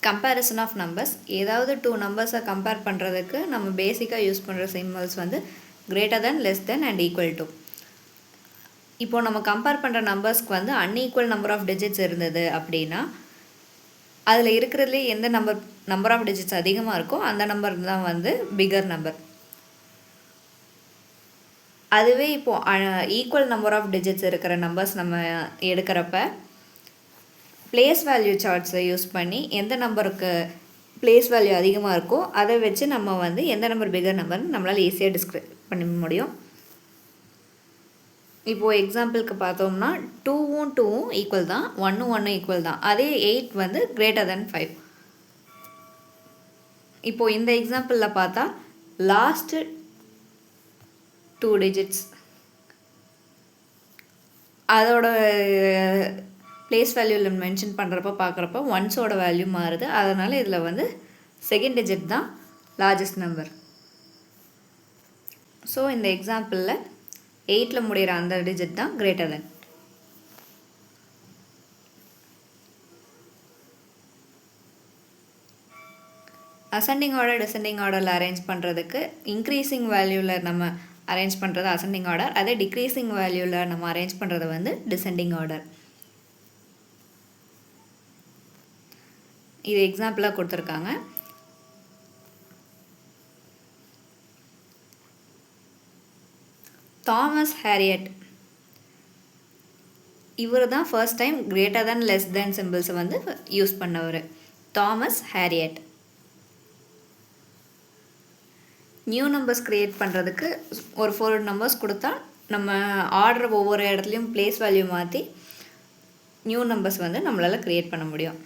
Comparison of numbers. ஏதாவது two நம்பர்ஸை compare பண்ணுறதுக்கு நம்ம பேசிக்காக யூஸ் பண்ணுற சிம்பல்ஸ் வந்து greater than, less than and equal to. இப்போது நம்ம கம்பேர் பண்ணுற நம்பர்ஸ்க்கு வந்து அன்ஈக்குவல் நம்பர் ஆஃப் டிஜிட்ஸ் இருந்தது அப்படின்னா அதில் இருக்கிறதுலே எந்த நம்பர் ஆஃப் டிஜிட்ஸ் அதிகமாக இருக்கோ அந்த நம்பர் தான் வந்து பிகர் நம்பர். அதுவே இப்போது ஈக்குவல் நம்பர் ஆஃப் டிஜிட்ஸ் இருக்கிற நம்பர்ஸ் நம்ம எடுக்கிறப்ப பிளேஸ் வேல்யூ சார்ட்ஸை யூஸ் பண்ணி எந்த நம்பருக்கு பிளேஸ் வேல்யூ அதிகமாக இருக்கோ அதை வச்சு நம்ம வந்து எந்த நம்பர் பிகர் நம்பர்னு நம்மளால் ஈஸியாக டிஸ்கிரைப் பண்ண முடியும். இப்போது எக்ஸாம்பிளுக்கு பார்த்தோம்னா 2வும் 2வும் ஈக்குவல் தான், 1ம் 1ம் ஈக்குவல் தான். அதே 8 வந்து கிரேட்டர் தென் 5. இப்போது இந்த எக்ஸாம்பிளில் பார்த்தா லாஸ்ட்டு 2 டிஜிட்ஸ் அதோட பிளேஸ் வேல்யூவில் மென்ஷன் பண்ணுறப்ப பார்க்குறப்ப ஒன்ஸோட வேல்யூ மாறுது. அதனால் இதில் வந்து செகண்ட் டிஜிட் தான் லார்ஜஸ்ட் நம்பர். ஸோ இந்த எக்ஸாம்பிளில் 8ல் முடிகிற அந்த டிஜிட் தான் greater than. Ascending order descending ஆர்டரில் அரேஞ்ச் பண்ணுறதுக்கு இன்க்ரீஸிங் வேல்யூவில் நம்ம அரேஞ்ச் பண்ணுறது அசெண்டிங் ஆர்டர், அதே டிக்ரீஸிங் வேல்யூவில் நம்ம அரேஞ்ச் பண்ணுறது வந்து டிசெண்டிங் ஆர்டர். இது எக்ஸாம்பிளாக கொடுத்துருக்காங்க. தாமஸ் ஹேரியட் இவர் தான் first time greater than less than சிம்பிள்ஸை வந்து யூஸ் பண்ணவர். Thomas Harriot new numbers create பண்ணுறதுக்கு ஒரு 4 நம்பர்ஸ் கொடுத்தா நம்ம ஆர்டர் ஒவ்வொரு இடத்துலையும் பிளேஸ் வேல்யூ மாற்றி நியூ நம்பர்ஸ் வந்து நம்மளால் க்ரியேட் பண்ண முடியும்.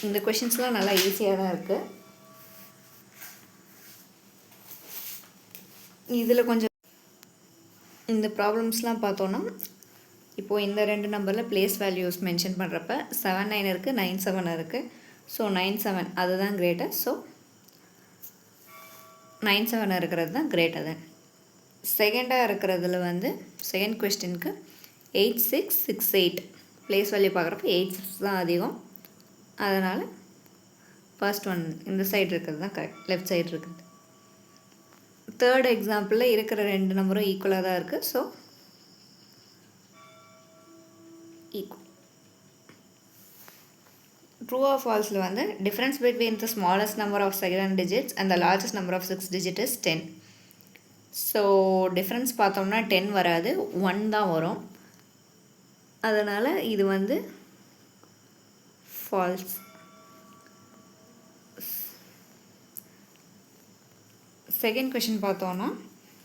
இந்த கொஷின்ஸ்லாம் நல்லா ஈஸியாக தான் இருக்குது. இதில் கொஞ்சம் இந்த ப்ராப்ளம்ஸ்லாம் பார்த்தோன்னா இப்போது இந்த 2 நம்பரில் பிளேஸ் வேல்யூஸ் மென்ஷன் பண்ணுறப்ப 7 9 இருக்குது, 9 7 இருக்குது. ஸோ 9 7 அதுதான் கிரேட்டர். ஸோ 9 7 இருக்கிறது தான் கிரேட்டர் தென். செகண்டாக இருக்கிறதுல வந்து செகண்ட் கொஸ்டினுக்கு 8 6 6 8 பிளேஸ் வேல்யூ பார்க்குறப்ப 8 6 தான் அதிகம். அதனால் ஃபர்ஸ்ட் ஒன் இந்த சைடு இருக்கிறது தான் கரெக்ட், லெஃப்ட் சைடு இருக்குது. தேர்ட் எக்ஸாம்பிளில் இருக்கிற 2 நம்பரும் ஈக்குவலாக தான் இருக்குது. So equal. ட்ரூ ஆர் ஃபால்ஸில் வந்து difference between the smallest number of 7 digits and the largest number of 6 digit is 10. So difference பார்த்தோம்னா 10 வராது, 1 தான் வரும். அதனால் இது வந்து false. Second question பார்த்தோம்னா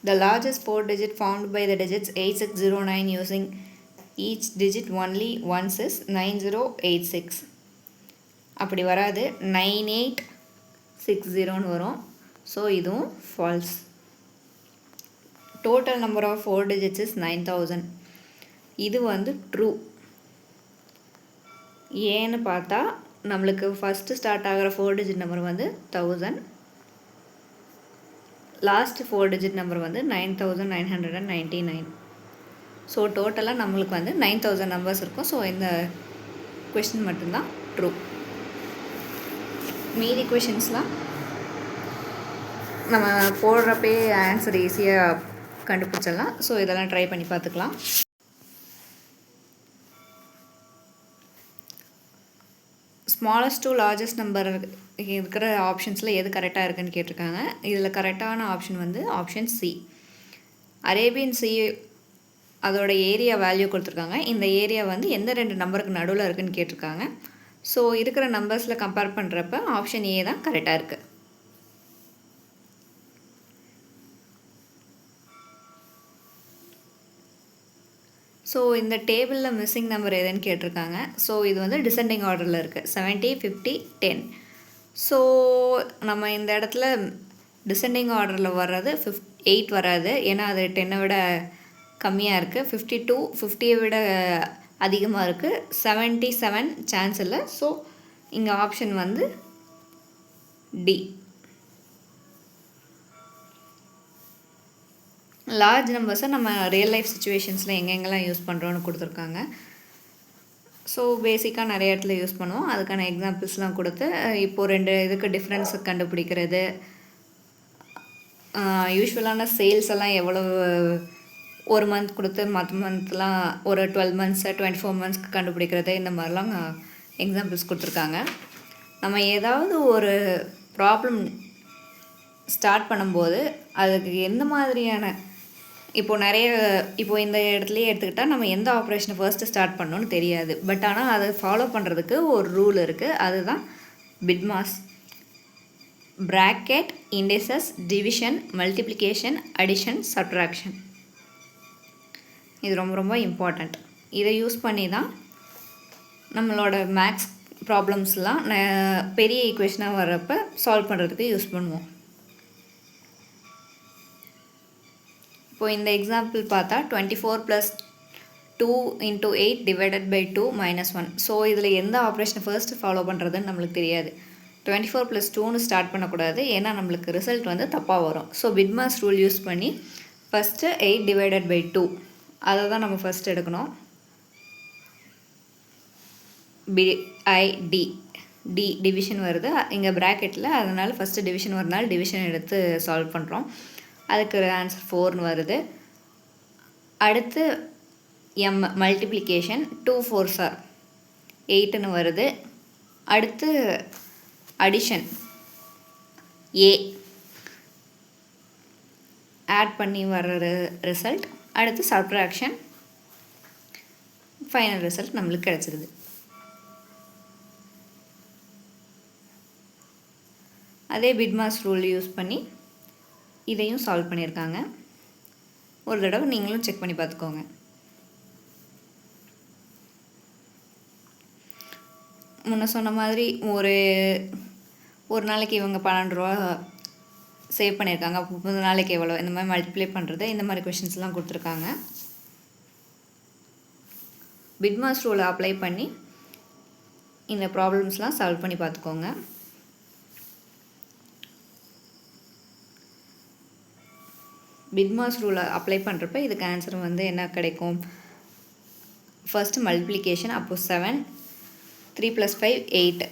the largest 4 digit formed by the digits 8609 using each digit only once is 9086. அப்படி வராது, 9860ன்னு வரும். ஸோ இதுவும் false. Total number of 4 digits is 9000. இது வந்து true. ஏன்னு பார்த்தா நம்மளுக்கு ஃபஸ்ட்டு ஸ்டார்ட் ஆகிற 4 டிஜிட் நம்பர் வந்து 1000, லாஸ்ட் 4 டிஜிட் நம்பர் வந்து 9999. ஸோ டோட்டலாக நம்மளுக்கு வந்து 9000 நம்பர்ஸ் இருக்கும். ஸோ இந்த கொஷின் மட்டும்தான் ட்ரூ. மீதி கொஷின்ஸ்லாம் நம்ம போடுறப்பே ஆன்சர் ஈஸியாக கண்டுபிடிச்சிடலாம். ஸோ இதெல்லாம் ட்ரை பண்ணி பார்த்துக்கலாம். ஸ்மாலஸ்ட் டு லார்ஜஸ்ட் நம்பர் இருக்கிற ஆப்ஷன்ஸில் எது கரெக்டாக இருக்குதுன்னு கேட்டிருக்காங்க. இதில் கரெக்டான ஆப்ஷன் வந்து ஆப்ஷன் சி. அரேபியன் சி அதோட ஏரியா வேல்யூ கொடுத்துருக்காங்க. இந்த ஏரியா வந்து எந்த 2 நம்பருக்கு நடுவில் இருக்குதுன்னு கேட்டிருக்காங்க. ஸோ இருக்கிற நம்பர்ஸில் கம்பேர் பண்ணுறப்ப ஆப்ஷன் ஏ தான் கரெக்டாக இருக்குது. ஸோ இந்த டேபிளில் மிஸ்ஸிங் நம்பர் எதுன்னு கேட்டிருக்காங்க. ஸோ இது வந்து டிசெண்டிங் ஆர்டரில் இருக்குது, 70 50 10. ஸோ நம்ம இந்த இடத்துல டிசெண்டிங் ஆர்டரில் வர்றது 8 வராது, ஏன்னா அது 10 விட கம்மியாக இருக்குது. 52 50 விட அதிகமாக இருக்குது. 77 சான்ஸ் இல்லை. ஸோ இங்கே ஆப்ஷன் வந்து டி. லார்ஜ் நம்பர்ஸை நம்ம ரியல் லைஃப் சுச்சுவேஷன்ஸில் எங்கெங்கெல்லாம் யூஸ் பண்ணுறோன்னு கொடுத்துருக்காங்க. ஸோ பேசிக்காக நிறைய இடத்துல யூஸ் பண்ணுவோம். அதுக்கான எக்ஸாம்பிள்ஸ்லாம் கொடுத்து இப்போது 2 இதுக்கு டிஃப்ரென்ஸை கண்டுபிடிக்கிறது, யூஸ்வலான சேல்ஸ் எல்லாம் எவ்வளவு ஒரு மந்த் கொடுத்து மற்ற மந்த்லாம் ஒரு 12 மந்த்ஸை 24 மந்த்ஸ்க்கு கண்டுபிடிக்கிறது, இந்த மாதிரிலாம் எக்ஸாம்பிள்ஸ் கொடுத்துருக்காங்க. நம்ம ஏதாவது ஒரு ப்ராப்ளம் ஸ்டார்ட் பண்ணும்போது அதுக்கு எந்த மாதிரியான இப்போது இந்த இடத்துலையே எடுத்துக்கிட்டால் நம்ம எந்த ஆப்ரேஷனை ஃபர்ஸ்ட்டு ஸ்டார்ட் பண்ணணும்னு தெரியாது. பட் ஆனால் அதை ஃபாலோ பண்ணுறதுக்கு ஒரு ரூல் இருக்குது. அதுதான் BIDMAS. Bracket, indexes, division, multiplication, addition, subtraction. இது ரொம்ப ரொம்ப இம்பார்ட்டண்ட். இதை யூஸ் பண்ணி தான் நம்மளோட மேக்ஸ் ப்ராப்ளம்ஸ்லாம் பெரிய ஈக்குவேஷனாக வர்றப்போ சால்வ் பண்ணுறதுக்கு யூஸ் பண்ணுவோம். இப்போது இந்த எக்ஸாம்பிள் பார்த்தா 24 + 2 × 8 டிவைடட் பை 2 - 1. ஸோ இதில் எந்த ஆப்ரேஷனை ஃபர்ஸ்ட்டு ஃபாலோ பண்ணுறதுன்னு நம்மளுக்கு தெரியாது. 24 + 2ன்னு ஸ்டார்ட் பண்ணக்கூடாது, ஏன்னா நம்மளுக்கு ரிசல்ட் வந்து தப்பாக வரும். ஸோ பிட்மாஸ் ரூல் யூஸ் பண்ணி ஃபஸ்ட்டு 8 டிவைடட் பை 2 அதை தான் நம்ம ஃபஸ்ட் எடுக்கணும். BID டிவிஷன் வருது இங்கே ப்ராக்கெட்டில், அதனால் ஃபஸ்ட்டு டிவிஷன் வரனால டிவிஷன் எடுத்து சால்வ் பண்ணுறோம். அதுக்கு ஆன்சர் 4ன்னு வருது. அடுத்து மல்டிப்ளிகேஷன் 2 4s are 8ன்னு வருது. அடுத்து அடிஷன் A ஆட் பண்ணி வர்ற ரிசல்ட். அடுத்து சப்ட்ராக்ஷன், ஃபைனல் ரிசல்ட் நம்மளுக்கு கிடச்சிருது. அதே பிட்மாஸ் ரூல் யூஸ் பண்ணி இதையும் சால்வ் பண்ணியிருக்காங்க. ஒரு தடவை நீங்களும் செக் பண்ணி பார்த்துக்கோங்க. முன்ன சொன்ன மாதிரி ஒரு நாளைக்கு இவங்க 12 ரூபா சேவ் பண்ணியிருக்காங்க. 30 நாளைக்கு எவ்வளோ, இந்த மாதிரி மல்டிப்ளை பண்ணுறது, இந்த மாதிரி கொஷின்ஸ்லாம் கொடுத்துருக்காங்க. பிட்மாஸ் ரூலை அப்ளை பண்ணி இந்த ப்ராப்ளம்ஸ்லாம் சால்வ் பண்ணி பார்த்துக்கோங்க. பிட்மாஸ் ரூலை அப்ளை பண்ணுறப்ப இதுக்கு ஆன்சர் வந்து என்ன கிடைக்கும்? ஃபர்ஸ்ட்டு மல்டிப்ளிகேஷன், அப்போது 7, 3 + 5 8,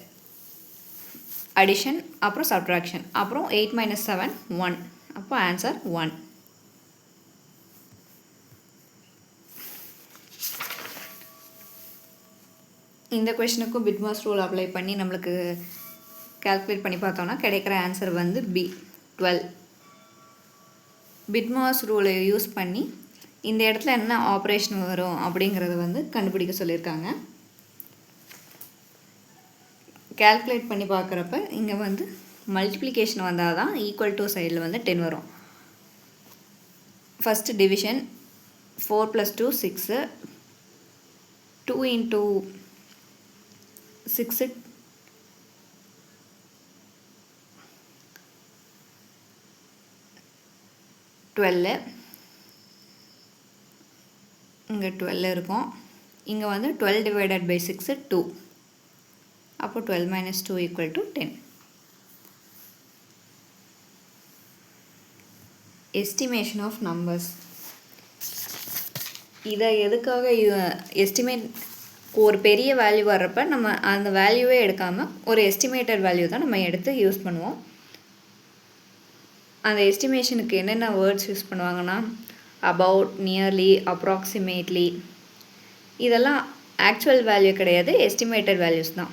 அடிஷன், அப்புறம் சப்ட்ராக்ஷன், அப்புறம் 8 - 7 1, அப்போ ஆன்சர் 1. இந்த கொஷினுக்கும் பிட்மாஸ் ரூல் அப்ளை பண்ணி நம்மளுக்கு கால்குலேட் பண்ணி பார்த்தோன்னா கிடைக்கிற ஆன்சர் வந்து B 12. பிட்மாஸ் ரூலை யூஸ் பண்ணி இந்த இடத்துல என்ன ஆப்ரேஷன் வரும் அப்படிங்கிறத வந்து கண்டுபிடிக்க சொல்லியிருக்காங்க. கால்குலேட் பண்ணி பார்க்குறப்ப இங்கே வந்து மல்டிப்ளிகேஷன் வந்தால் தான் ஈக்குவல் டு சைடில் வந்து 10 வரும். ஃபஸ்ட்டு டிவிஷன் 4 + 2 6, 2 × 6 12, இங்கே 12 இருக்கும். இங்கே வந்து 12 டிவைடட் பை 6 2, அப்போ 12 - 2 = 10. Estimation of numbers. இதை எதுக்காக எஸ்டிமேட், ஒரு பெரிய வேல்யூ வர்றப்ப நம்ம அந்த வேல்யூவே எடுக்காமல் ஒரு எஸ்டிமேட்டட் வேல்யூ தான் நம்ம எடுத்து யூஸ் பண்ணுவோம். அந்த எஸ்டிமேஷனுக்கு என்னென்ன வேர்ட்ஸ் யூஸ் பண்ணுவாங்கன்னா அபவுட், நியர்லி, அப்ராக்சிமேட்லி. இதெல்லாம் ஆக்சுவல் வேல்யூ கிடையாது, எஸ்டிமேட்டட் வேல்யூஸ் தான்.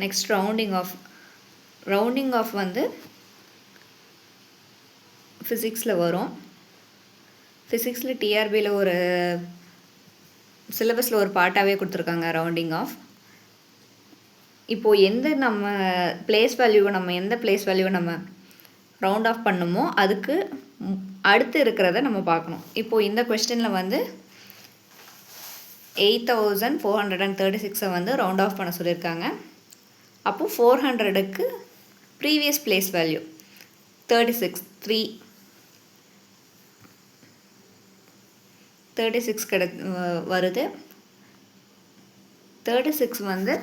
நெக்ஸ்ட் ரவுண்டிங் ஆஃப் வந்து ஃபிசிக்ஸில் வரும். ஃபிசிக்ஸில் டிஆர்பியில் ஒரு சிலபஸில் ஒரு பார்ட்டாகவே கொடுத்துருக்காங்க ரவுண்டிங் ஆஃப். இப்போது எந்த பிளேஸ் வேல்யூவை நம்ம ரவுண்ட் ஆஃப் பண்ணுமோ அதுக்கு அடுத்து இருக்கிறத நம்ம பார்க்கணும். இப்போது இந்த கொஸ்டினில் வந்து 8436 வந்து ரவுண்ட் ஆஃப் பண்ண சொல்லியிருக்காங்க. அப்போது 400க்கு ப்ரீவியஸ் பிளேஸ் வேல்யூ 36 வருது. 36 வந்து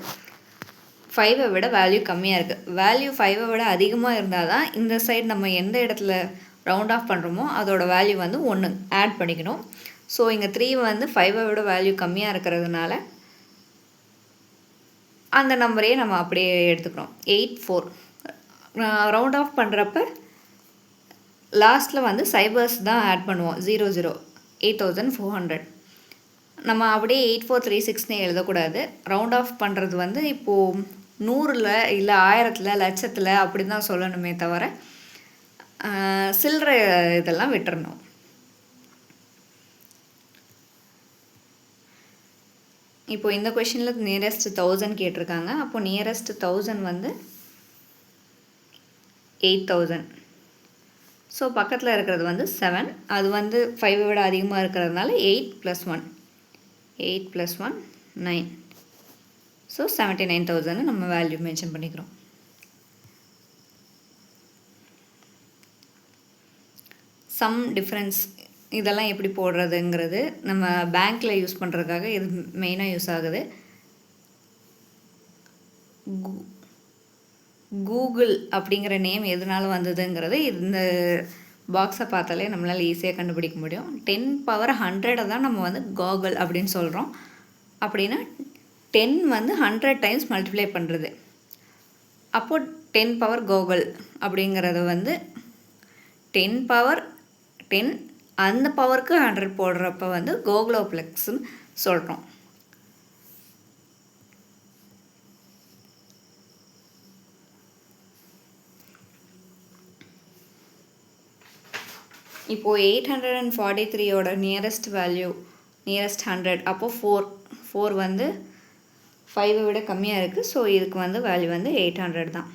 5 விட வேல்யூ கம்மியாக இருக்குது. வேல்யூ 5 விட அதிகமாக இருந்தால் தான் இந்த சைடு நம்ம எந்த இடத்துல ரவுண்ட் ஆஃப் பண்ணுறோமோ அதோட வேல்யூ வந்து 1 ஆட் பண்ணிக்கணும். ஸோ இங்கே 3 வந்து 5 விட வேல்யூ கம்மியாக இருக்கிறதுனால அந்த நம்பரையே நம்ம அப்படியே எடுத்துக்கிறோம். 84 ரவுண்ட் ஆஃப் பண்ணுறப்ப லாஸ்ட்டில் வந்து சைபர்ஸ் தான் ஆட் பண்ணுவோம். 00 8400. நம்ம அப்படியே 8436னே எழுதக்கூடாது. ரவுண்ட் ஆஃப் பண்ணுறது வந்து இப்போது 100ல் இல்லை 1000ல் லட்சத்தில் அப்படி தான் சொல்லணுமே தவிர சில்லற இதெல்லாம் விட்டுறணும். இப்போது இந்த கொஷினில் நியரஸ்ட் 1000 கேட்டிருக்காங்க. அப்போது நியரஸ்ட் 1000 வந்து 8000. ஸோ பக்கத்தில் இருக்கிறது வந்து 7. அது வந்து 5 விட அதிகமாக இருக்கிறதுனால 8 + 1 8 + 1 9. ஸோ 79,000 நம்ம வேல்யூ மென்ஷன் பண்ணிக்கிறோம். சம் டிஃப்ரென்ஸ் இதெல்லாம் எப்படி போடுறதுங்கிறது நம்ம பேங்க்கில் யூஸ் பண்ணுறதுக்காக இது மெயினாக யூஸ் ஆகுது. கூகுள் அப்படிங்கிற நேம் எதனால வந்ததுங்கிறது இந்த பாக்ஸை பார்த்தாலே நம்மளால் ஈஸியாக கண்டுபிடிக்க முடியும். 10^100 தான் நம்ம வந்து காகல் அப்படின்னு சொல்கிறோம். அப்படின்னா 10 வந்து 100 டைம்ஸ் மல்டிப்ளை பண்ணுறது. அப்போது 10 கோகல் அப்படிங்கிறது வந்து 10 அந்த பவருக்கு 100 போடுறப்ப வந்து கோகுலோப்ளெக்ஸ்ன்னு சொல்கிறோம். இப்போது 843யோட நியரஸ்ட் வேல்யூ நியரஸ்ட் 100. அப்போது 4 வந்து 5 விட கம்மியாக இருக்குது. ஸோ இதுக்கு வந்து வேல்யூ வந்து 800 தான்.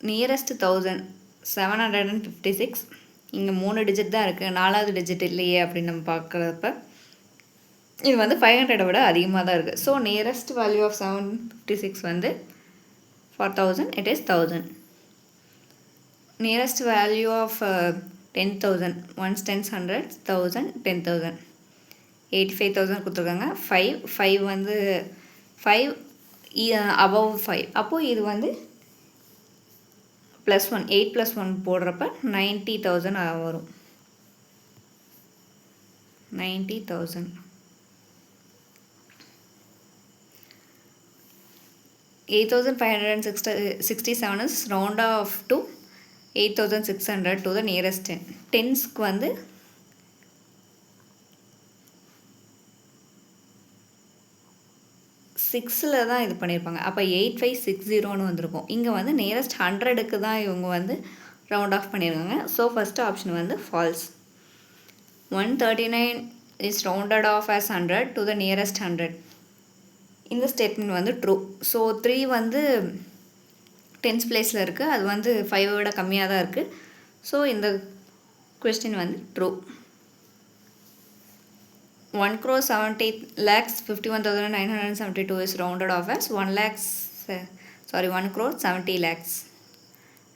நியரஸ்ட் 1000 756. இங்கே 3 டிஜிட் தான் இருக்குது, 4வது டிஜிட் இல்லையே அப்படின்னு நம்ம பார்க்குறப்ப இது வந்து 500 விட அதிகமாக தான் இருக்குது. ஸோ நியரஸ்ட் வேல்யூ ஆஃப் 756 வந்து for 1000 it is 1000. Nearest value of 10,000 ones, tens, hundreds, 1000, 10,000 85,000 கொடுத்துருக்காங்க. 5 வந்து 5 above 5. அப்போது இது வந்து +1 8 + 1 போடுறப்ப 90,000 வரும். 90,000. 8,567 is round off to 8,600 to the nearest 10. டென்ஸ்க்கு வந்து சிக்ஸில் தான் இது பண்ணியிருப்பாங்க. அப்போ 8560ன்னு வந்திருக்கும். இங்கே வந்து நியரஸ்ட் 100க்கு தான் இவங்க வந்து ரவுண்ட் ஆஃப் பண்ணியிருக்காங்க. ஸோ ஃபஸ்ட்டு ஆப்ஷன் வந்து false. 139 is rounded off as 100 to the nearest 100. இந்த ஸ்டேட்மெண்ட் வந்து ட்ரூ. ஸோ 3 வந்து டென்ஸ் பிளேஸில் இருக்குது, அது வந்து 5 விட கம்மியாக தான் இருக்குது. ஸோ இந்த கொஸ்டின் வந்து true. 1,70,51,972 is rounded off as 1,70 lakhs.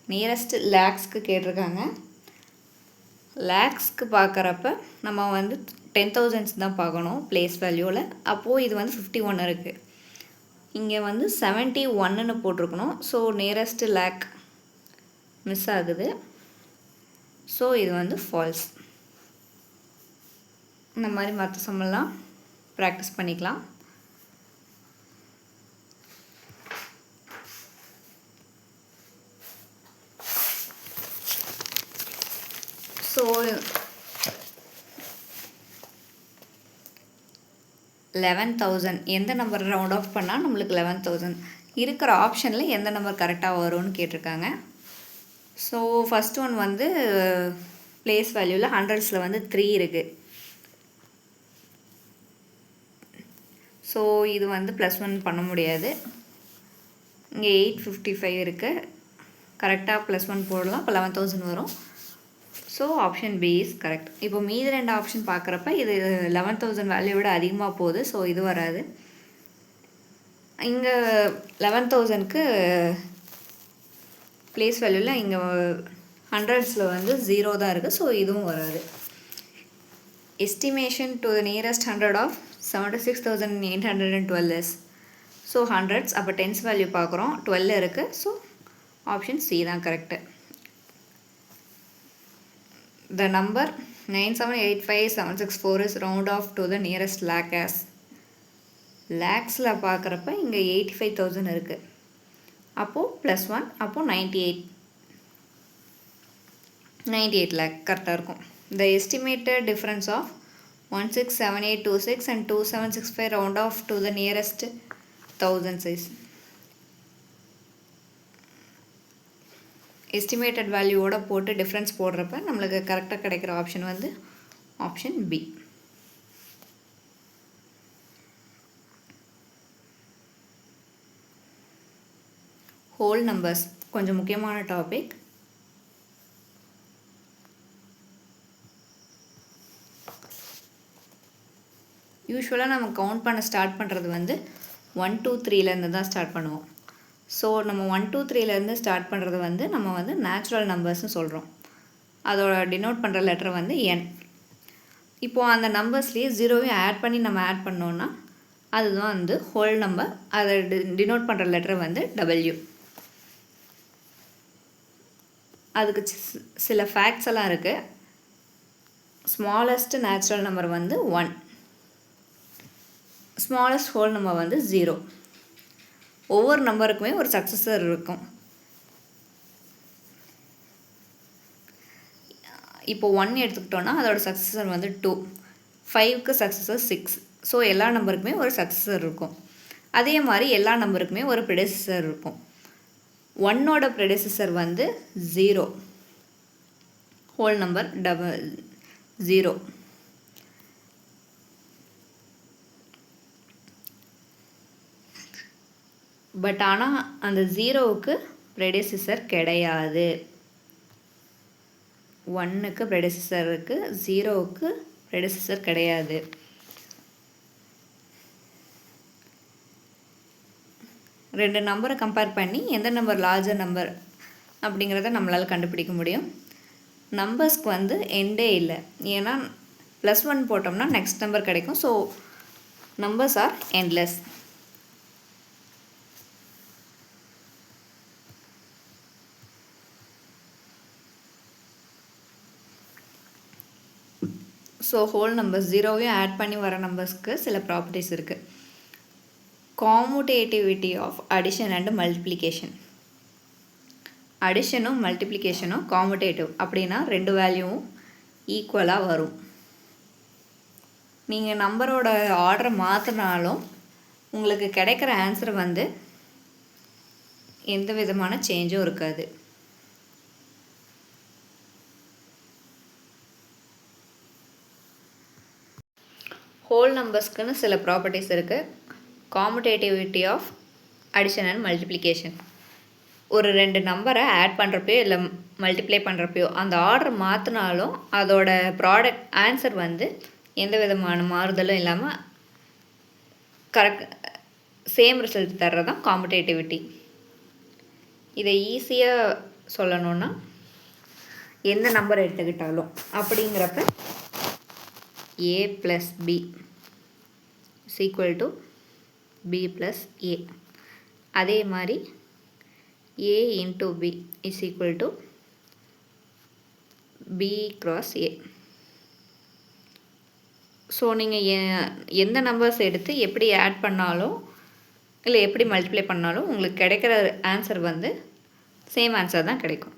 Nearest லேக்ஸ்க்கு கேட்டிருக்காங்க. லேக்ஸ்க்கு பார்க்குறப்ப நம்ம வந்து 10,000 தான் பார்க்கணும் பிளேஸ் வேல்யூவில். அப்போது இது வந்து 51 இருக்குது. இங்கே வந்து 71ன்னு போட்டிருக்கணும். ஸோ நியரஸ்ட் லேக் மிஸ் ஆகுது. ஸோ இது வந்து ஃபால்ஸ். இந்த மாதிரி மற்ற சம்மெல்லாம் ப்ராக்டிஸ் பண்ணிக்கலாம். ஸோ 11,000 எந்த நம்பர் ரவுண்ட் ஆஃப் பண்ணால் நம்மளுக்கு 11,000 இருக்கிற ஆப்ஷனில் எந்த நம்பர் கரெக்டாக வரும்னு கேட்டிருக்காங்க. ஸோ ஃபஸ்ட் ஒன் வந்து பிளேஸ் வேல்யூவில் ஹண்ட்ரட்ஸில் வந்து 3 இருக்குது. ஸோ இது வந்து +1 பண்ண முடியாது. இங்கே 855 இருக்குது. கரெக்டாக +1 போடலாம். இப்போ 11,000 வரும். So option B is correct. இப்போ மீதி 2 ஆப்ஷன் பார்க்குறப்ப இது 11,000 வேல்யூ விட அதிகமாக போகுது. ஸோ இது வராது. இங்கே 11,000க்கு பிளேஸ் வேல்யூவில் இங்கே ஹண்ட்ரட்ஸில் வந்து 0 தான் இருக்குது. ஸோ இதுவும் வராது. estimation to the nearest 100 of 76,812 is. So hundreds, அப்போ டென்ஸ் வேல்யூ பார்க்குறோம், 12 இருக்குது. ஸோ ஆப்ஷன் சி தான் correct. The number 9785764 is round off to the nearest lakh as. லேக்ஸில் பார்க்குறப்ப இங்கே 85,000 இருக்குது. அப்போது +1, அப்போது 98 lakh கரெக்டாக இருக்கும். The estimated difference of 167826 and 2765 round off to the nearest thousands is. Estimated வேல்யூவோட போட்டு டிஃப்ரென்ஸ் போடுறப்ப நம்மளுக்கு கரெக்டாக கிடைக்கிற ஆப்ஷன் வந்து ஆப்ஷன் பி. ஹோல் நம்பர்ஸ் கொஞ்சம் முக்கியமான டாபிக். யூஸ்வலாக நம்ம கவுண்ட் பண்ண ஸ்டார்ட் பண்ணுறது வந்து 1 2 3லேருந்து தான் ஸ்டார்ட் பண்ணுவோம். ஸோ நம்ம 1 2 3லேருந்து ஸ்டார்ட் பண்ணுறது வந்து நம்ம வந்து நேச்சுரல் நம்பர்ஸ்னு சொல்கிறோம். அதோட டினோட் பண்ணுற லெட்டர் வந்து என். இப்போது அந்த நம்பர்ஸ்லேயே ஜீரோவையும் ஆட் பண்ணி நம்ம ஆட் பண்ணோன்னா அதுதான் வந்து ஹோல் நம்பர். அதை டினோட் பண்ணுற லெட்டர் வந்து டபிள்யூ. அதுக்கு சில ஃபேக்ட்ஸ் எல்லாம் இருக்குது. ஸ்மாலஸ்ட் நேச்சுரல் நம்பர் வந்து 1, ஸ்மாலஸ்ட் ஹோல் நம்பர் வந்து 0. ஒவ்வொரு நம்பருக்குமே ஒரு சக்ஸஸர் இருக்கும். இப்போ 1 எடுத்துக்கிட்டோன்னா அதோட சக்ஸஸர் வந்து 2, 5க்கு சக்ஸஸர் 6. ஸோ எல்லா நம்பருக்குமே ஒரு சக்ஸஸர் இருக்கும். அதே மாதிரி எல்லா நம்பருக்குமே ஒரு ப்ரெடிசஸர் இருக்கும். 1ஓட ப்ரெடிசஸர் வந்து 0, ஹோல் நம்பர் 0. பட் ஆனால் அந்த 0வுக்கு ப்ரெடிசஸர் கிடையாது. 1க்கு ப்ரெடிசஸர் இருக்குது, 0வுக்கு ப்ரெடிசஸர் கிடையாது. ரெண்டு நம்பரை கம்பேர் பண்ணி எந்த நம்பர் லார்ஜர் நம்பர் அப்படிங்கிறத நம்மளால் கண்டுபிடிக்க முடியும். நம்பர்ஸ்க்கு வந்து எண்டே இல்லை. ஏன்னா +1 போட்டோம்னா நெக்ஸ்ட் நம்பர் கிடைக்கும். So numbers are endless. So whole numbers ஜீரோவையும் ஆட் பண்ணி வர நம்பர்ஸ்க்கு சில ப்ராப்பர்ட்டிஸ் இருக்குது. Commutativity of addition and multiplication. அடிஷனும் மல்டிப்ளிகேஷனும் காமுடேட்டிவ் அப்படின்னா ரெண்டு வேல்யூவும் ஈக்குவலாக வரும். நீங்கள் நம்பரோட ஆர்டரை மாற்றினாலும் உங்களுக்கு கிடைக்கிற ஆன்சர் வந்து எந்த விதமான சேஞ்சும் இருக்காது. ஹோல் நம்பர்ஸ்க்குன்னு சில ப்ராப்பர்ட்டிஸ் இருக்குது. Commutativity of addition and multiplication. ஒரு ரெண்டு நம்பரை ஆட் பண்ணுறப்பையோ இல்லை மல்டிப்ளை பண்ணுறப்பையோ அந்த ஆர்டர் மாற்றினாலும் அதோட ப்ராடக்ட் ஆன்சர் வந்து எந்த விதமான மாறுதலும் இல்லாமல் கரெக்ட் சேம் ரிசல்ட் தர்றது தான் காமுடேட்டிவிட்டி. இதை ஈஸியாக சொல்லணுன்னா எந்த நம்பர் எடுத்துக்கிட்டாலும் அப்படிங்கிறப்ப a + b = b + a. அதே மாதிரி a × b = b × a. So நீங்கள் எந்த நம்பர்ஸ் எடுத்து எப்படி ஆட் பண்ணாலும் இல்லை எப்படி மல்டிப்ளை பண்ணாலும் உங்களுக்கு கிடைக்கிற ஆன்சர் வந்து சேம் ஆன்சர் தான் கிடைக்கும்.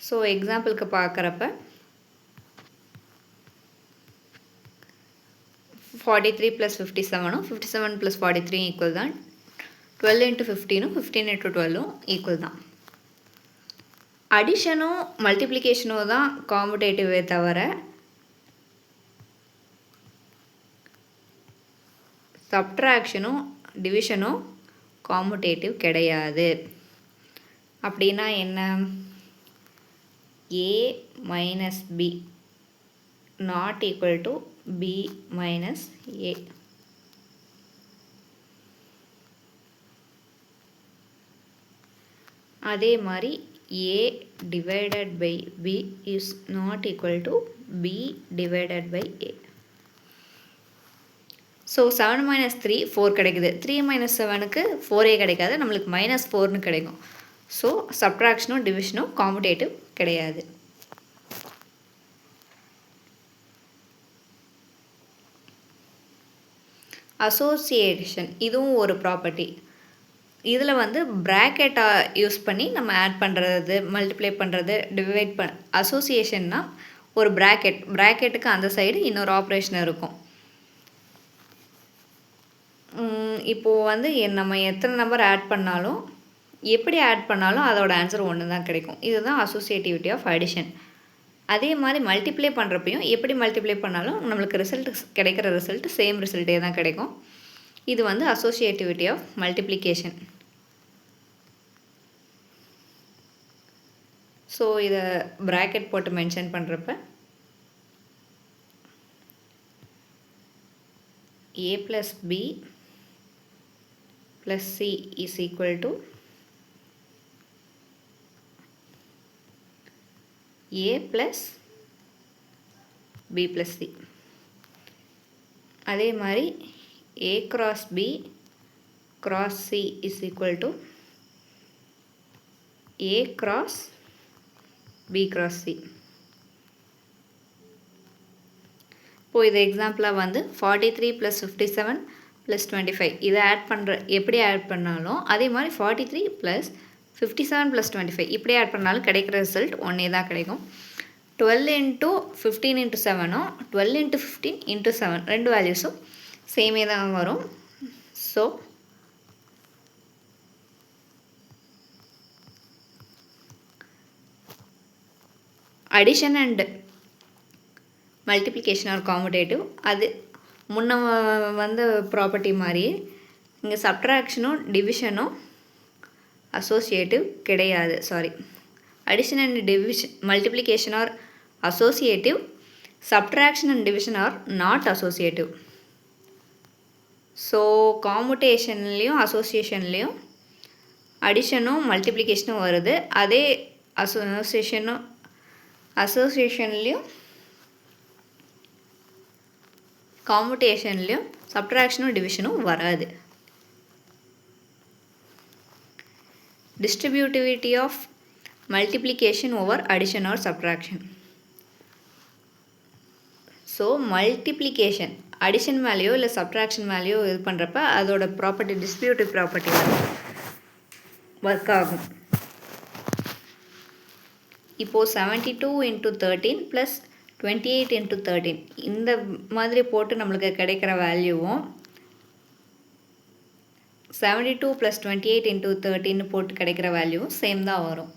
ஸோ எக்ஸாம்பிளுக்கு பார்க்குறப்ப 43 + 57 57 + 43 ஈக்குவல் தான். 12 × 15 15 × 12 ஈக்குவல் தான். அடிஷனும் மல்டிப்ளிகேஷனும் தான் காமுடேட்டிவே தவிர சப்ட்ராக்ஷனும் டிவிஷனும் காமுடேட்டிவ் கிடையாது. அப்படின்னா என்ன? a - b ≠ b - a. அதே மாதிரி A divided by B is not equal to B divided by A. So 7 minus 3 4 கிடைக்குது. 3 minus 7க்கு 4A கிடைக்காது, நம்மளுக்கு -4ன்னு கிடைக்கும். ஸோ சப்ட்ராக்ஷனும் டிவிஷனும் காமுடேட்டிவ் கிடையாது. அசோசியேஷன் இதுவும் ஒரு ப்ராப்பர்ட்டி. இதில் வந்து ப்ராக்கெட்டை யூஸ் பண்ணி நம்ம ஆட் பண்ணுறது, மல்டிப்ளை பண்ணுறது, டிவைட் அசோசியேஷன்னா ஒரு ப்ராக்கெட்டுக்கு அந்த சைடு இன்னொரு ஆப்ரேஷன் இருக்கும். இப்போது வந்து நம்ம எத்தனை நம்பர் ஆட் பண்ணாலும், எப்படி ஆட் பண்ணாலும் அதோட ஆன்சர் ஒன்று தான் கிடைக்கும். இதுதான் அசோசியேட்டிவிட்டி ஆஃப் அடிஷன். அதே மாதிரி மல்டிப்ளை பண்ணுறப்பையும் எப்படி மல்டிப்ளை பண்ணாலும் நம்மளுக்கு கிடைக்கிற ரிசல்ட் சேம் ரிசல்ட்டே தான் கிடைக்கும். இது வந்து அசோசியேட்டிவிட்டி ஆஃப் மல்டிப்ளிகேஷன். ஸோ இதை ப்ராக்கெட் போட்டு மென்ஷன் பண்ணுறப்ப A plus B plus C is equal to A plus B plus C. அதே மாதிரி A cross B cross C is equal to A cross B cross C. இப்போது இது எக்ஸாம்பிளாக வந்து 43 + 57 + 25 இதை எப்படி ஆட் பண்ணாலும் அதே மாதிரி 43 + 57 + 25 இப்படி ஆட் பண்ணாலும் கிடைக்கிற ரிசல்ட் ஒன்றே தான் கிடைக்கும். 12 × 15 × 7ம் 12 × 15 × 7 ரெண்டு வேல்யூஸும் சேமே தான் வரும். So addition and multiplication are commutative. அது முன்ன வந்த ப்ராப்பர்ட்டி மாதிரி இங்கே சப்ட்ராக்ஷனும் டிவிஷனும் அசோசியேட்டிவ் கிடையாது. Addition and multiplication are associative, subtraction and division are not associative. So காமுடேஷன்லேயும் அசோசியேஷன்லேயும் அடிஷனும் மல்டிப்ளிகேஷனும் வருது. அதே அசோசியேஷன்லேயும் காமுடேஷன்லேயும் சப்ட்ராக்ஷனும் டிவிஷனும் வராது. Distributivity of multiplication over addition or subtraction. So multiplication addition மேலேயோ இல்லை சப்ட்ராக்ஷன் மேலேயோ இது பண்ணுறப்ப அதோட ப்ராப்பர்ட்டி டிஸ்ட்ரிபியூட்டிவ் ப்ராப்பர்ட்டி ஒர்க் ஆகும். இப்போது 72 × 13 + 28 × 13 இந்த மாதிரி போட்டு நம்மளுக்கு கிடைக்கிற வேல்யூவும் 72 + 28 × 13 போட்டு கிடைக்கிற வேல்யூவும் சேம் தான் வரும்.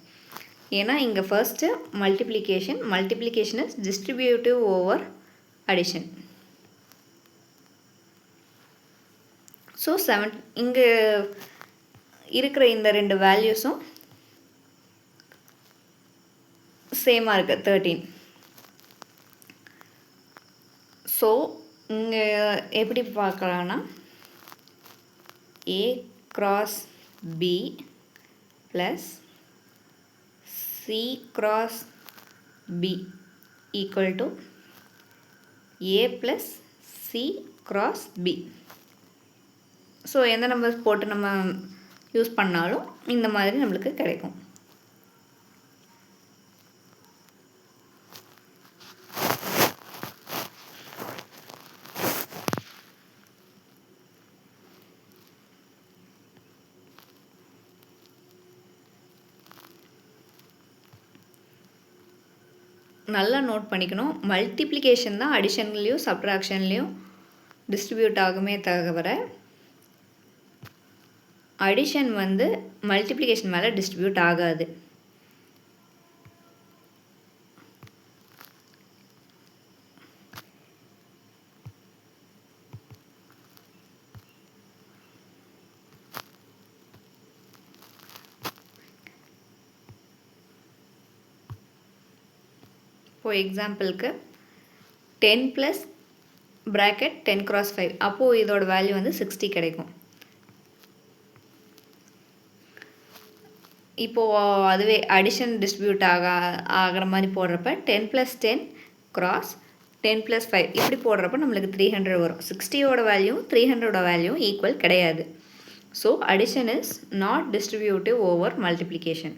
ஏன்னா இங்கே first multiplication is distributive over addition. So இங்கே இருக்கிற இந்த ரெண்டு வேல்யூஸும் சேமாக இருக்குது 13. ஸோ இங்கே எப்படி பார்க்கலான்னா A cross B plus C cross B equal to A plus C cross B. So எந்த நம்பர் போட்டு நம்ம யூஸ் பண்ணாலும் இந்த மாதிரி நம்மளுக்கு கிடைக்கும். நல்லா நோட் பண்ணிக்கணும். மல்டிப்ளிகேஷன் தான் அடிஷன்லேயும் சப்ட்ராக்ஷன்லேயும் டிஸ்ட்ரிபியூட் ஆகுமே தவிர அடிஷன் வந்து மல்டிப்ளிகேஷன் மேலே டிஸ்ட்ரிபியூட் ஆகாது. இப்போ எக்ஸாம்பிளுக்கு 10 + ப்ராக்கெட் 10 × 5 அப்போது இதோட வேல்யூ வந்து 60 கிடைக்கும். இப்போது அதுவே அடிஷன் டிஸ்ட்ரிபியூட் ஆகிற மாதிரி போடுறப்ப 10 + 10 × 10 + 5 இப்படி போடுறப்ப நம்மளுக்கு 300 வரும். 60யோட வேல்யூ 300ஓட வேல்யூ ஈக்குவல் கிடையாது. So addition is not distributive over multiplication.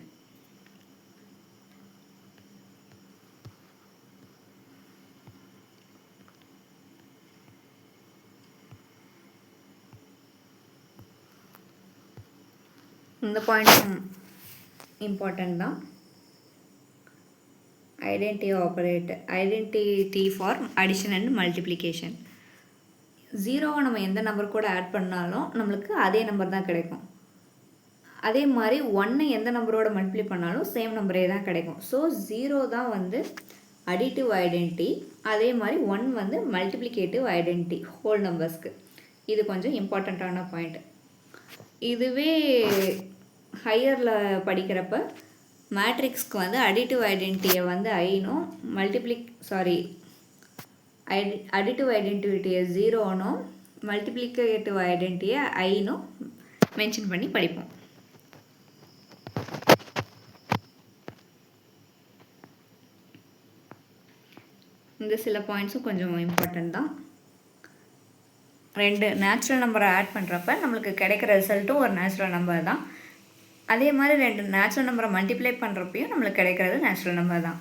இந்த பாயிண்ட்டும் இம்பார்ட்டன்ட் தான். Identity for addition and multiplication. 0வை நம்ம எந்த நம்பர் கூட ஆட் பண்ணாலும் நம்மளுக்கு அதே நம்பர் தான் கிடைக்கும். அதே மாதிரி 1 எந்த நம்பரோட மல்டிப்ளை பண்ணாலும் சேம் நம்பரே தான் கிடைக்கும். ஸோ 0 தான் வந்து அடிட்டிவ் ஐடென்டிட்டி, அதே மாதிரி 1 வந்து மல்டிப்ளிகேட்டிவ் ஐடென்டிட்டி ஹோல் நம்பர்ஸ்க்கு. இது கொஞ்சம் இம்பார்ட்டண்ட்டான பாயிண்ட். இதுவே ஹையரில் படிக்கிறப்ப மேட்ரிக்ஸ்க்கு வந்து அடிட்டிவ் ஐடென்டிட்டியை வந்து ஐனும் அடிட்டிவ் ஐடென்டிட்டியை 0னும் மல்டிப்ளிகேட்டிவ் ஐடென்டிட்டியை ஐனும் மென்ஷன் பண்ணி படிப்போம். இந்த சில பாயிண்ட்ஸும் கொஞ்சம் இம்பார்ட்டன்ட் தான். 2 நேச்சுரல் நம்பரை ஆட் பண்ணுறப்ப நம்மளுக்கு கிடைக்கிற ரிசல்ட்டும் ஒரு நேச்சுரல் நம்பர் தான். அதே மாதிரி 2 நேச்சுரல் நம்பரை மல்டிப்ளை பண்ணுறப்பையும் நம்மளுக்கு கிடைக்கிறது நேச்சுரல் நம்பர் தான்.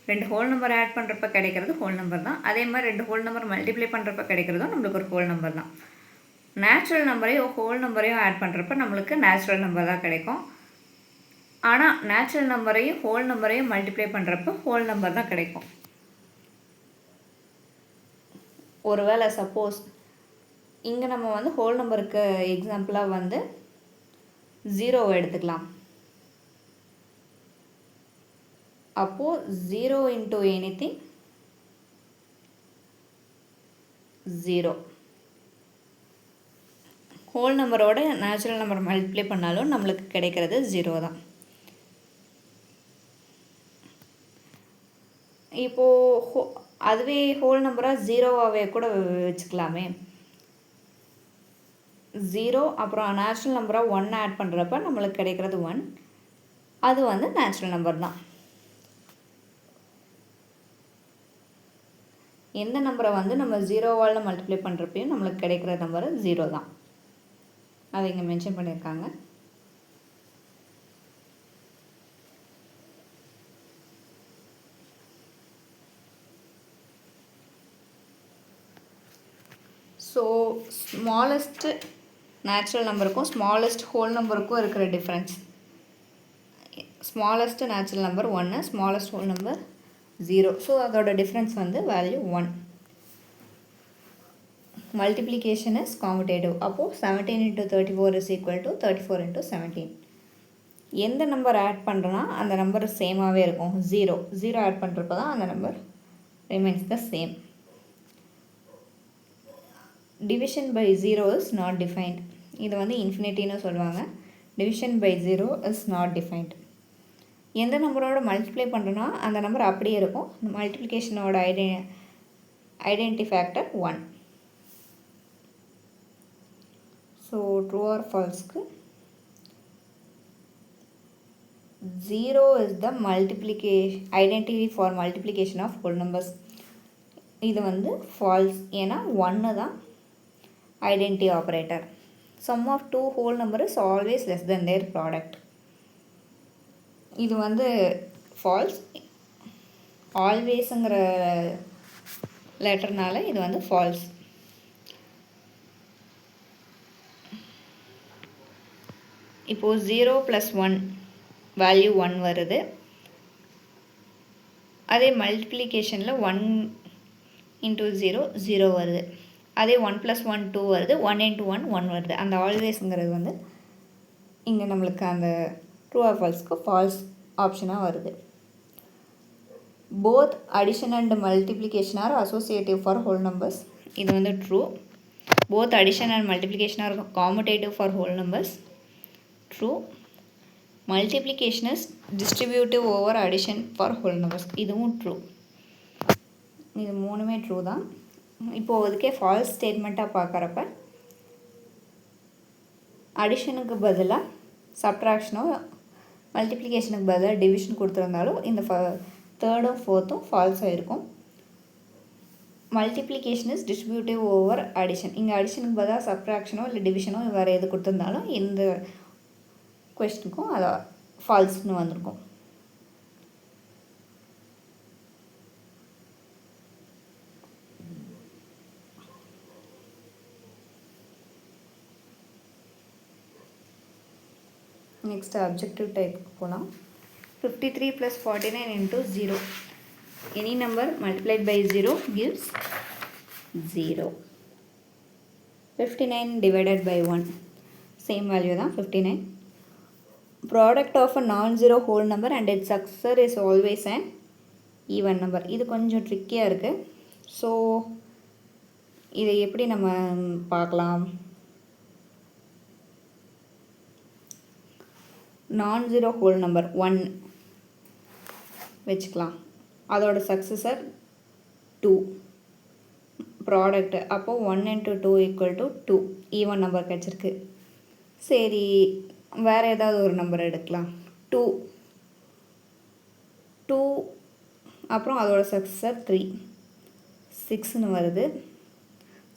2 ஹோல் நம்பரை ஆட் பண்ணுறப்ப கிடைக்கிறது ஹோல் நம்பர் தான். அதே மாதிரி 2 ஹோல் நம்பர் மல்டிப்ளை பண்ணுறப்ப கிடைக்கிறதும் நம்மளுக்கு ஒரு ஹோல் நம்பர் தான். நேச்சுரல் நம்பரையும் ஹோல் நம்பரையும் ஆட் பண்ணுறப்ப நம்மளுக்கு நேச்சுரல் நம்பர் தான் கிடைக்கும். ஆனால் நேச்சுரல் நம்பரையும் ஹோல் நம்பரையும் மல்டிப்ளை பண்ணுறப்ப ஹோல் நம்பர் தான் கிடைக்கும். ஒருவேளை சப்போஸ் இங்கே நம்ம வந்து ஹோல் நம்பருக்கு எக்ஸாம்பிளாக வந்து 0வை எடுத்துக்கலாம். அப்போது 0 × anything 0. ஹோல் நம்பரோட நேச்சுரல் நம்பர் மல்டிப்ளை பண்ணாலும் நம்மளுக்கு கிடைக்கிறது 0 தான். இப்போது அதுவே ஹோல் நம்பராக 0வாகவே கூட வச்சுக்கலாமே. 0 அப்புறம் நேச்சுரல் நம்பராக 1 ஆட் பண்ணுறப்ப நம்மளுக்கு கிடைக்கிறது 1. அது வந்து நேச்சுரல் நம்பர் தான். எந்த நம்பரை வந்து நம்ம 0வால் மல்டிப்ளை பண்ணுறப்பையும் நம்மளுக்கு கிடைக்கிற நம்பர் 0 தான். அதை இங்கே மென்ஷன் பண்ணியிருக்காங்க. ஸோ ஸ்மாலஸ்ட்டு நேச்சுரல் நம்பருக்கும் ஸ்மாலஸ்ட் ஹோல் நம்பருக்கும் இருக்கிற difference. Smallest natural number 1, smallest whole number 0. So அதோட டிஃப்ரென்ஸ் வந்து வேல்யூ 1. Multiplication is commutative. அப்போது 17 × 34 = 34 × 17. எந்த நம்பர் ஆட் பண்ணுறோன்னா அந்த நம்பர் சேமாகவே இருக்கும். 0 ஆட் பண்ணுறப்ப தான் அந்த number remains the same. Division by 0 is not defined. இது வந்து இன்ஃபினிட்டின்னு சொல்லுவாங்க. Division by 0 is not defined. எந்த நம்பரோட மல்டிப்ளை பண்ணுறோன்னா அந்த நம்பர் அப்படியே இருக்கும். மல்டிப்ளிகேஷனோட identity factor 1. So true or ஃபால்ஸ்க்கு 0 is the identity for multiplication of whole numbers. இது வந்து ஃபால்ஸ். ஏன்னா 1 தான் identity operator. Sum of 2 whole number is always less than their product. இது வந்து ஃபால்ஸ். ஆல்வேஸுங்கிற லெட்டர்னால இது வந்து ஃபால்ஸ். இப்போது 0 + 1 வேல்யூ 1 வருது. அதே மல்டிப்ளிகேஷனில் 1 × 0 0 வருது. அதே 1 + 1 2 வருது. 1 × 1 1 வருது. அந்த ஆல்வேஸுங்கிறது வந்து இங்கே நம்மளுக்கு அந்த ட்ரூ ஆர் ஃபால்ஸ்க்கு ஃபால்ஸ் ஆப்ஷனாக வருது. Both addition and multiplication are associative for whole numbers. இது வந்து true. Both addition and multiplication are commutative for whole numbers. True. Multiplication is distributive over addition for whole numbers. இதுவும் true. இது மூணுமே true தான். இப்போது அதுக்கே ஃபால்ஸ் ஸ்டேட்மெண்ட்டாக பார்க்குறப்ப அடிஷனுக்கு பதிலாக சப்ட்ராக்ஷனோ மல்டிப்ளிகேஷனுக்கு பதிலாக டிவிஷன் கொடுத்துருந்தாலும் இந்த தேர்டும் ஃபோர்த்தும் ஃபால்ஸாக இருக்கும். Multiplication is distributive over addition. இங்கே அடிஷனுக்கு பதிலாக சப்ராக்ஷனோ இல்லை டிவிஷனோ வேறு எது கொடுத்துருந்தாலும் இந்த கொஸ்டினுக்கும் அதை ஃபால்ஸ்னு வந்திருக்கும். நெக்ஸ்ட் அப்ஜெக்டிவ் டைப்புக்கு போகலாம். 53 + 49 × 0. Any number multiplied by 0 gives 0. 59 divided by 1. Same value தான் 59. Product of a non-zero whole number and its successor is always an even number. இது கொஞ்சம் ட்ரிக்கியாக இருக்குது. ஸோ இதை எப்படி நம்ம பார்க்கலாம்? non-zero whole number 1 வச்சுக்கலாம். அதோட சக்ஸஸர் 2 ப்ராடக்ட். அப்போது 1 × 2 = 2 ஈவன் நம்பர் கிடச்சிருக்கு. சரி, வேறு ஏதாவது ஒரு நம்பர் எடுக்கலாம். 2 அப்புறம் அதோட சக்ஸஸர் 3 6ன்னு வருது.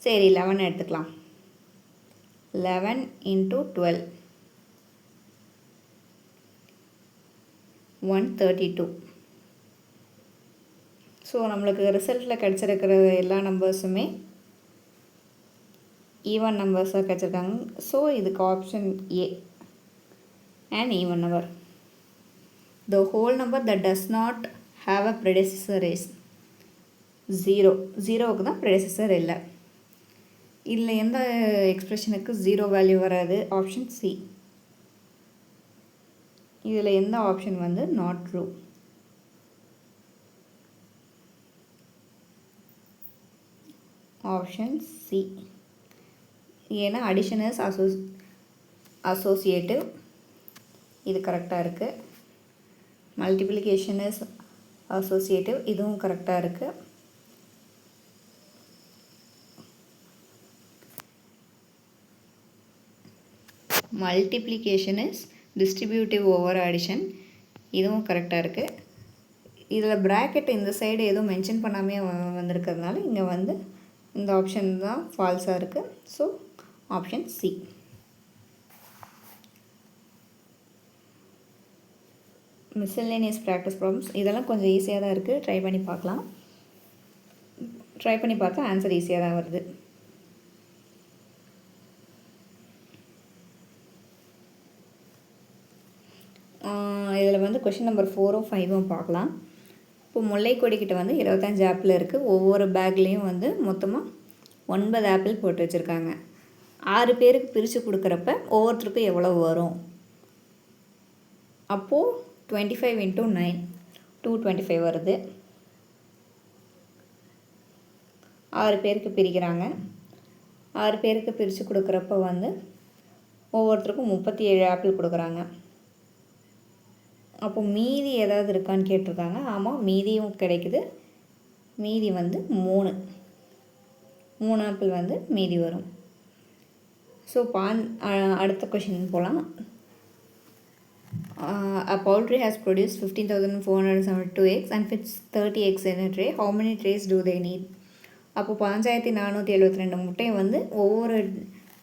சரி, 11 எடுத்துக்கலாம். 11 × 12 132. ஸோ நம்மளுக்கு ரிசல்ட்டில் கிடச்சிருக்கிற எல்லா நம்பர்ஸுமே ஈவன் நம்பர்ஸாக கிடச்சிருக்காங்க. ஸோ இதுக்கு option A and even number. The whole number that does not have a predecessor is 0. 0க்கு தான் ப்ரெடிசஸர் இல்லை. இதில் எந்த எக்ஸ்பிரஷனுக்கு 0 வேல்யூ வராது? Option C. இதில் எந்த ஆப்ஷன் வந்து நாட் ட்ரூ? Option C. ஏன்னா அடிஷன் இஸ் அசோசியேட்டிவ், இது கரெக்டாக இருக்குது. மல்டிப்ளிகேஷன் இஸ் அசோசியேட்டிவ், இதுவும் கரெக்டாக இருக்குது. Multiplication is distributive over addition, இதுவும் கரெக்டாக இருக்குது. இதில் ப்ராக்கெட் இந்த சைடு எதுவும் மென்ஷன் பண்ணாமே வந்திருக்கிறதுனால இங்கே வந்து இந்த ஆப்ஷன் தான் ஃபால்ஸாக இருக்குது. So option C. Miscellaneous practice problems இதெல்லாம் கொஞ்சம் ஈஸியாக தான் இருக்குது. ட்ரை பண்ணி பார்க்கலாம். ட்ரை பண்ணி பார்த்தா ஆன்சர் ஈஸியாக தான் வருது. இதில் வந்து கொஷின் நம்பர் 4ம் 5ம் பார்க்கலாம். இப்போ முல்லை கொடிக்கிட்ட வந்து 25 ஆப்பிள் இருக்குது. ஒவ்வொரு பேக்லேயும் வந்து மொத்தமாக 9 ஆப்பிள் போட்டு வச்சுருக்காங்க. 6 பேருக்கு பிரித்து கொடுக்குறப்ப ஒவ்வொருத்தருக்கும் எவ்வளோ வரும்? அப்போது 25 × 9 225 வருது. 6 பேருக்கு பிரிக்கிறாங்க. 6 பேருக்கு பிரித்து கொடுக்குறப்ப வந்து ஒவ்வொருத்தருக்கும் 37 ஆப்பிள் கொடுக்குறாங்க. அப்போ மீதி ஏதாவது இருக்கான்னு கேட்டிருக்காங்க. ஆமாம், மீதியும் கிடைக்குது. மீதி வந்து 3 ஆப்பிள் வந்து மீதி வரும். ஸோ அடுத்த கொஷின் போகலாம். A poultry has produced 15,472 eggs and fits 30 eggs in a tray. How many trays do they need? அப்போ 5472 முட்டையை வந்து ஒவ்வொரு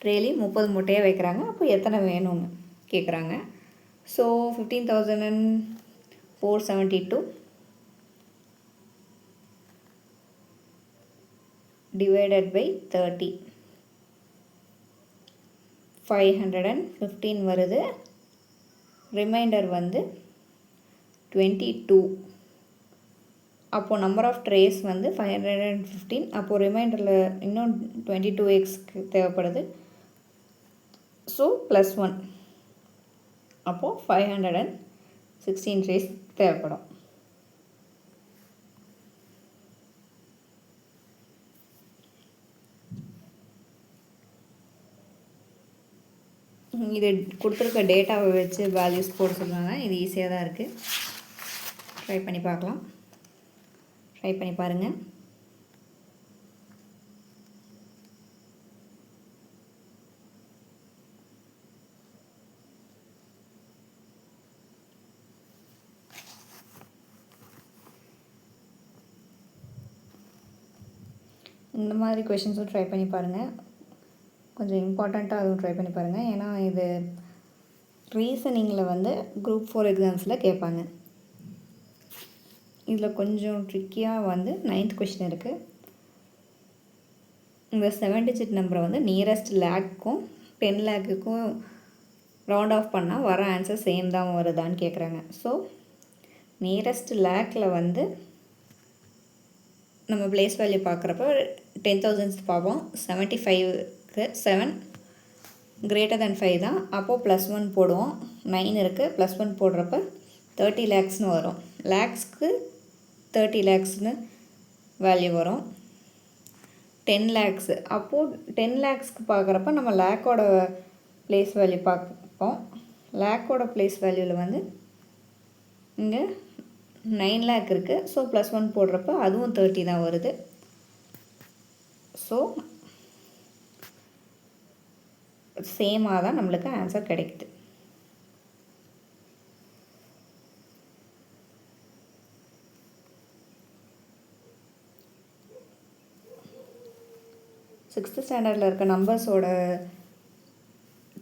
ட்ரேலையும் 30 முட்டையை வைக்கிறாங்க. அப்போ எத்தனை வேணும்னு கேட்குறாங்க. ஸோ 15,472 divided by 30 515 வருது. ரிமைண்டர் வந்து 22. அப்போது நம்பர் ஆஃப் ட்ரேஸ் வந்து 515. அப்போது ரிமைண்டரில் இன்னும் 22 eggs தேவைப்படுது. ஸோ +1. அப்போது 516 ட்ரேஸ் தேவைப்படும். இது கொடுத்துருக்க டேட்டாவை வச்சு வேல்யூஸ் போட சொல்லுவாங்க. இது ஈஸியாக தான் இருக்குது. ட்ரை பண்ணி பார்க்கலாம். ட்ரை பண்ணி பாருங்கள். இந்த மாதிரி கொஷின்ஸும் ட்ரை பண்ணி பாருங்கள். கொஞ்சம் இம்பார்ட்டண்ட்டாக அதுவும் ட்ரை பண்ணி பாருங்கள். ஏன்னா இது ரீசனிங்கில் வந்து குரூப் 4 எக்ஸாம்ஸில் கேட்பாங்க. இதில் கொஞ்சம் ட்ரிக்கியாக வந்து 9th கொஷின் இருக்குது. இந்த 7 டிஜிட் நம்பரை வந்து நியரஸ்ட் லேக்குக்கும் 10 லேக்குக்கும் ரவுண்ட் ஆஃப் பண்ணால் வர ஆன்சர் சேம் தான் வருதான்னு கேட்குறாங்க. ஸோ நியரஸ்ட் லேக்கில் வந்து நம்ம பிளேஸ் வேல்யூ பார்க்குறப்ப 10,000 பார்ப்போம். 75க்கு 7 கிரேட்டர் தென் 5 தான். அப்போது +1 போடுவோம். 9 இருக்குது, +1 போடுறப்ப 30 lakhsனு வரும். லேக்ஸ்க்கு 30 lakhsனு வேல்யூ வரும். 10 lakhs அப்போது 10 lakhsக்கு பார்க்குறப்ப நம்ம லேக்கோட பிளேஸ் வேல்யூ பார்ப்போம். லேக்கோட பிளேஸ் வேல்யூவில் வந்து இங்கே 9 lakh இருக்குது. ஸோ +1 போடுறப்ப அதுவும் 30 தான் வருது. ஸோ சேமாக தான் நம்மளுக்கு ஆன்சர் கிடைக்குது. சிக்ஸ்த்து ஸ்டாண்டர்டில் இருக்க நம்பர்ஸோட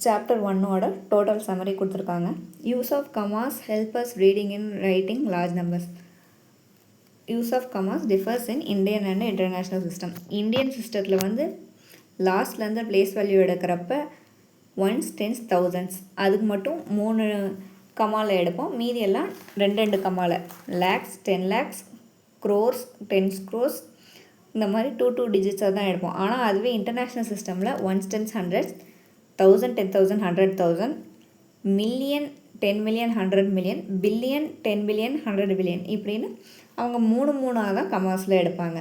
சாப்டர் 1ஓட டோட்டல் சம்மரி கொடுத்துருக்காங்க. Use of commas help us reading in writing large numbers. Use of commas differs in Indian and international system. Indian சிஸ்டத்தில் வந்து லாஸ்ட்லேருந்து பிளேஸ் வேல்யூ எடுக்கிறப்ப 1s, 10s, 1000s அதுக்கு மட்டும் 3 கமாவில் எடுப்போம். மீதி எல்லாம் 2 கமாவில் லேக்ஸ், 10 lakhs, crores, 10 crores இந்த மாதிரி 2 டிஜிட்ஸாக தான் எடுப்போம். ஆனால் அதுவே இன்டர்நேஷ்னல் சிஸ்டமில் 1s, 10s, 100s, 1000, 10,000, 100,000, million, 10 million, 100 million, billion, 10 billion, 100 billion இப்படின்னு அவங்க 3 தான் கமாஸில் எடுப்பாங்க.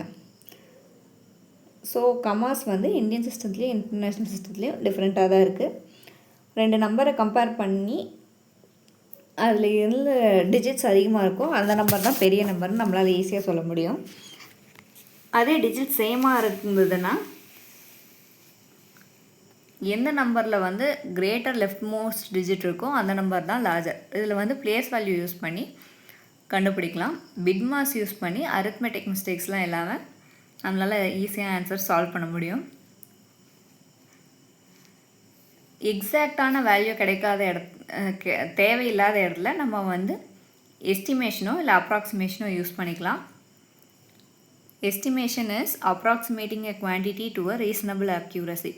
ஸோ கமாஸ் வந்து இந்தியன் சிஸ்டத்துலேயும் இன்டர்நேஷ்னல் சிஸ்டத்துலேயும் டிஃப்ரெண்ட்டாக தான் இருக்குது. 2 நம்பரை கம்பேர் பண்ணி அதில் எந்த டிஜிட்ஸ் அதிகமாக இருக்கோ அந்த நம்பர் தான் பெரிய நம்பர்னு நம்மளால் ஈஸியாக சொல்ல முடியும். அதே டிஜிட் சேமாக இருந்ததுன்னா எந்த நம்பரில் வந்து கிரேட்டர் லெஃப்ட் மோஸ்ட் டிஜிட் இருக்கோ அந்த நம்பர் தான் லார்ஜர். இதில் வந்து பிளேஸ் வேல்யூ யூஸ் பண்ணி கண்டுபிடிக்கலாம். பிக் மாஸ் யூஸ் பண்ணி அரித்மெட்டிக் மிஸ்டேக்ஸ்லாம் இல்லாமல் நம்மளால் ஈஸியாக ஆன்சர் சால்வ் பண்ண முடியும். எக்ஸாக்டான வேல்யூ கிடைக்காத தேவையில்லாத இடத்துல நம்ம வந்து எஸ்டிமேஷனோ இல்லை அப்ராக்சிமேஷனோ யூஸ் பண்ணிக்கலாம். Estimation is approximating a quantity to a reasonable accuracy.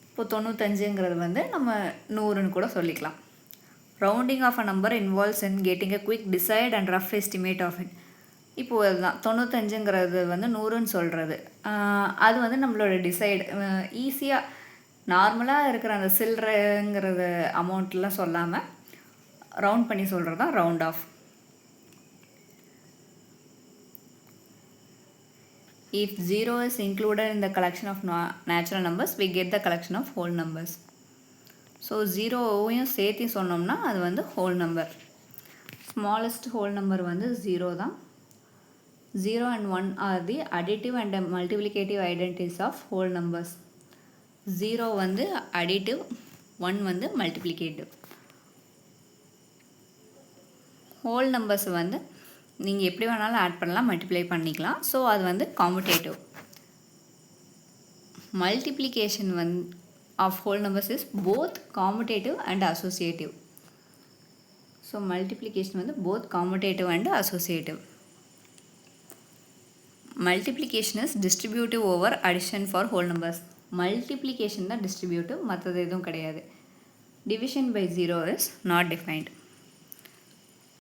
இப்போது 95ங்கிறது வந்து நம்ம 100ன்னு கூட சொல்லிக்கலாம். Rounding off a number involves in getting a quick decide and rough estimate of it. இப்போது அதுதான் 95ங்கிறது வந்து 100ன்னு சொல்கிறது. அது வந்து நம்மளோட டிசைடு ஈஸியாக நார்மலாக இருக்கிற அந்த சில்லறைங்கிறது அமௌண்ட்லாம் சொல்லாமல் ரவுண்ட் பண்ணி சொல்கிறது தான் round of. If 0 is included in the collection of natural numbers, we get the collection of whole numbers. So 0வையும் சேர்த்து சொன்னோம்னா அது வந்து whole number. Smallest whole number வந்து 0 தான். 0 and 1 are the additive and multiplicative identities of whole numbers. 0 வந்து additive, 1 வந்து multiplicative. Whole numbers வந்து நீங்கள் எப்படி வேணாலும் ஆட் பண்ணலாம், மல்டிப்ளை பண்ணிக்கலாம். ஸோ அது வந்து commutative. Multiplication of whole numbers is both commutative and associative. So multiplication வந்து both commutative and associative. Multiplication is distributive over addition for whole numbers. Multiplication தான் டிஸ்ட்ரிபியூட்டிவ், மற்றது எதுவும் கிடையாது. Division by 0 is not defined.